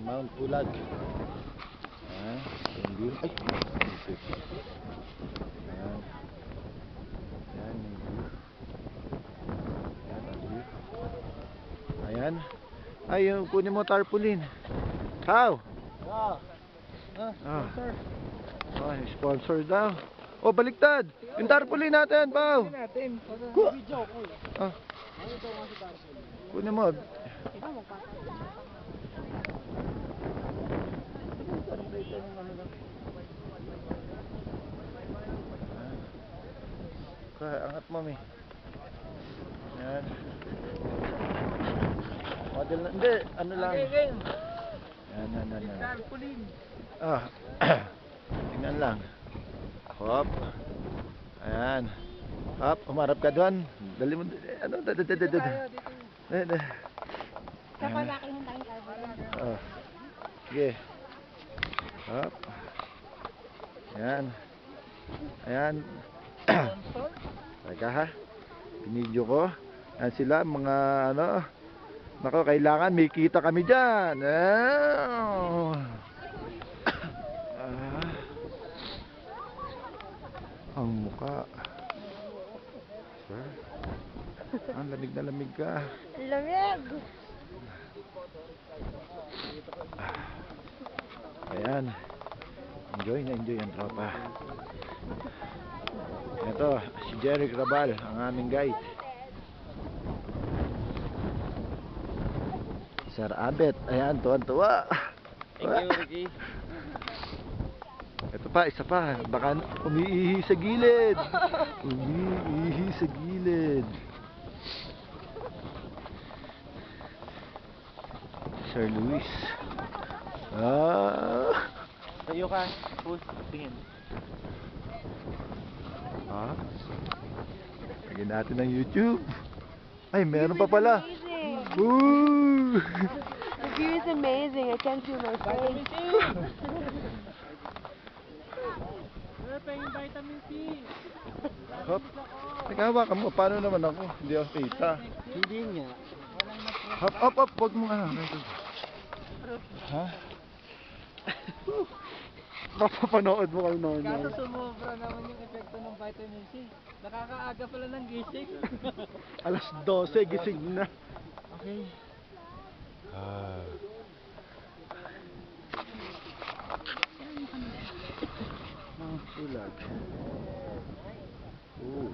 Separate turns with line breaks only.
Mount Pulag. Ayan, yung view. Ay! Ayan. Ayan yung view. Ayan ang view. Ayan. Ay, yung kunin mo tarpaulin. How?
Sponsor.
Oh, sponsor daw. Oh, baliktad. Yung tarpaulin natin, Pao.
Kunin natin. Video ko.
Ah. Kunin mo. Kaya angat mo, mi. Ayan. Model na. Hindi, ano lang. Ayan.
Tarpaulin.
Ah. Tingnan lang. Hop. Ayan. Hop, umarap ka doon. Dali mo. Ano?
Dito.
Kapag laking tayong tarpaulin.
Oh. Sige. Hop. Ayan. Ayan. Teka ha. Binidyo ko. Ayan sila, mga ano. Nako, kailangan may kita kami dyan. Ang muka. Ang lamig na lamig ka.
Lamig!
Ayan. Enjoy na enjoy ang tropa. Ito, si Jerry Grabal, ang aming guide. Sir Abet, ayan, tuwan-tuwa.
Thank you, Ricky.
Ito pa, isa pa. Baka umiihi sa gilid. Umiihi sa gilid. Sir Luis.
Tayo ka. Pull. Tingin.
Ha? Lagyan natin ng YouTube. Ay, meron pa pala. Woo!
The view is amazing. I can't feel my face.
Pahing vitamin C.
Hop. Naghahawakan mo. Paano naman ako? Hindi ako kita.
Hindi nga.
Hop, hop, hop. Huwag mo nga. Ha? Papapanood mo kayo noon.
Kaso sumobra naman yung epekto ng vitamin C. Nakakaaga pala ng gising.
Alas 12, gising na.
Okay.
Mount Pulag. Oh.